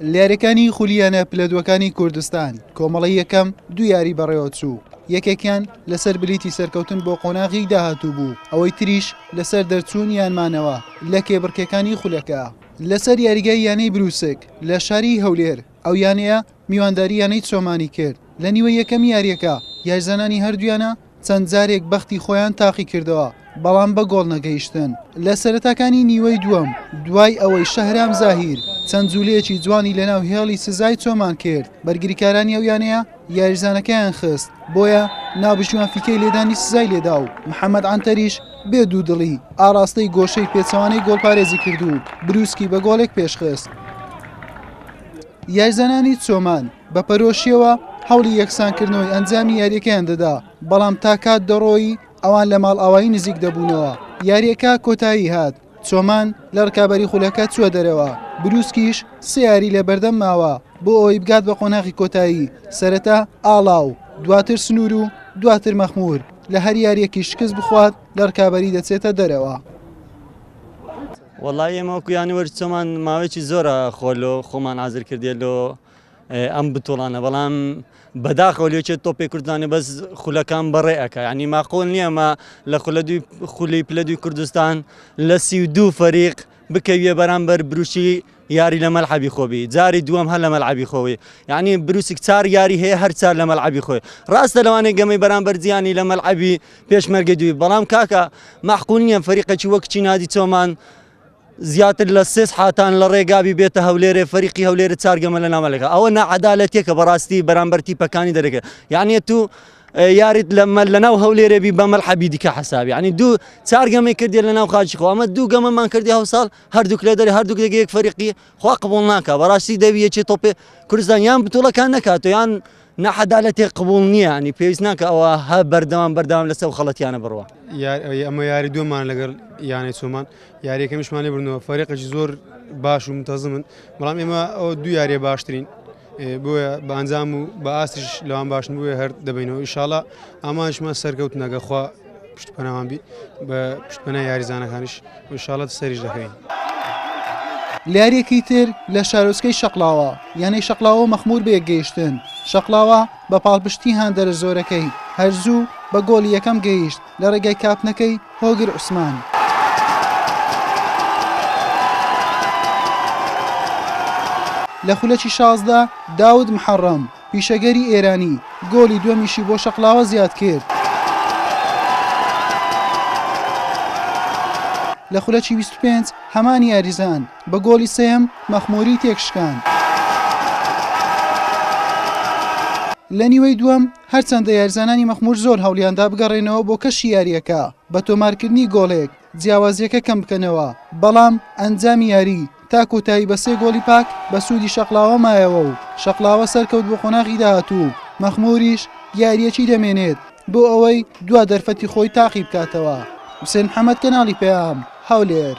لێرەکانی خولیانە پلەدوەکانی کوردستان کۆمەڵی یەکەم دوو یاری بەڕێوە چوو. یەکێکیان لەسەر بلیتی سەرکەوتن بۆ قۆناغی داهاتوو بوو، ئەوەی تریش لەسەر دەرچوون یانمانەوە لە کێبڕکەکانی خولەکە. لەسەر یاریگای یانەی بروسک لە شاری هەولێر ئەو یانەیە میوانداری یانەی چۆمانی کرد. لە نیوە یەکەم یاریەکە یاریزانانی هەردوویانە چەند جارێک بەختی خۆیان تاقی کردەوە، بەڵام بە گۆڵ نەگەیشتن. لە سەرەتاکانی نیوەی دووەم دوای ئەوەی شەهرام زاهیر چەند جوولەیەکی جوانی لەناو هێڵی سزای چۆمان کرد، بەرگریکارانی ئەو یانەیە یاریزانەکەیان خست، بۆیە نابژوان فیکەی لێدانی سزای لێدا و محەممەد عەنتەریش بێ دوودڵی ئاراستەی گۆشەی پێچەوانەی گۆڵپارێزی کردو و بروسکی بە گۆڵێک پێشخست. یاریزانانی چۆمان بە پەرۆشیەوە هەوڵی یەکسانکردنەوەی ئەنجامی یاریەکەیان دەدا، بەڵام تا کات دەڕۆیی ئەوان لە ماڵ ئاوایی نزیک دەبوونەوە. یاریەکە کۆتایی هات، چۆمان لە ڕکابەری خولەکە چووە دەرەوە، بروسکیش سێ یاری لە بەردەم ماوە بۆ ئەوەی بگات بە قۆناغی کۆتایی، سەرەتا ئاڵاو، دواتر سنوور و دواتر مەخمور. لە هەر یاریەکی شکست بخوات لە ڕکابەری دەچێتە دەرەوە. وەڵای ئێمە وەکو یانیوەرز چۆمان ماوەیەکی زۆرە خۆمان حازر کردێلۆ ئەم بتۆڵانە، بەڵام بەداخەوە لێچێت تۆپی کوردستانی بەس خولەکان بەڕێ ئەکە، یعنی ماقۆڵ نییە مە لە خولی پلە دوی کوردستان لە 32 فەریق بکەویە بەرامبەر بروشی یاری لە مەلعەبی خۆبی، جاری دووەم هەر لە مەلعەبی خۆی، یعنی بروسک 4 یاری هەیە هەر 4 لە مەلعەبی خۆی. ڕاستە لەوانەیە گەمەی بەرامبەر جیانی لە مەلعەبی پێشمەرگەی دوی، بەڵام کاکە مەحقول نییە فەریقێکی وەک چینادی چۆمان زیاتر لە 3 ساعتان لە ڕێگابی بێتە هەولێرێ، فەریقی هەولێرە 4 گەمە لە ناومەلەکە. ئەوە نەعەدالەتێکە بەڕاستی بەرامبەر تیپەکانی دەرەکە، یعنی تو یاریت لەناو هەولێرێبی بە مەلعەبی دیکە حسابی، یعنی 4 گەمەی کردی لەناو خاچی خۆ، ئەمە 2 گەمەمان کردی هەو ساڵ هەردووک لە دەرێ هەردووک دەگە یەک فەریقی خوا قبوڵ ناکە. بەڕاستی دەبی یەکێ تۆپێ کوردستان یان بتوڵەکان نەکاتۆ یان نەعەدالەتێک قبوڵ نییە، ینی پێویست ناکە ئەوە هە بەردەوام لەسەر خەڵەتیانە بڕوە. ئەمە یاری دووەمان لەگەڵ یانەی چۆمان، یاریەکەمیشمان لێ بردنەوە، فەریقێکی زۆر باش و متەزمن، بەڵام ئێمە ئەو دوو یاریە باشترین، بۆیە بە ئەنجام و بە ئاستیش لەوان باشن بووە هەر دەبینەوە. ئینشاڵڵا ئامانجمان سەرکەوت نەگەخوا پشتپەنامان بی بە پشتپەنای یاریزانەکانیش ئینشاڵڵا سەریش دەکەین. یاریەکی تر لە شارۆچکەی شەقڵاوە، یانەی شەقڵاوە مەخمور بە یەکگەیشتن. شەقڵاوە بە پاڵپشتی هاندەرە زۆرەکەی هەرزوو بە گۆڵی یەکەم گەیشت لە ڕێگای کاپنەکەی هۆگر عوسمان. لە خولەکی 16 داود محەڕەم پیشەگەری ئێرانی گۆڵی دووەمیشی بۆ شەقڵاوە زیاد کرد. لە خولەکی 25 هەمان یاریزان بە گۆڵی سێم مەخموری تێکشکان. لە نیوەی دووەم هەرچەندە یاریزانانی مەخمور زۆر هەوڵیاندا بگەڕێنەوە بۆ کەشی یاریەکە بە تۆمارکردنی گۆڵێک جیاوازیەکە کەم بکەنەوە، بەڵام ئەنجامی یاری تا کۆتایی بە 3 گۆڵی پاک بە سوودی شەقڵاوە مایەوە و شەقڵاوە سەرکەوت بۆ قۆناغی داهاتوو. مەخموریش یاریەکی دەمێنێت بۆ ئەوەی دوا دەرفەتی خۆی تاقی بکاتەوە. حوسێن محەممەد، کەناڵی پێام، هەولێر.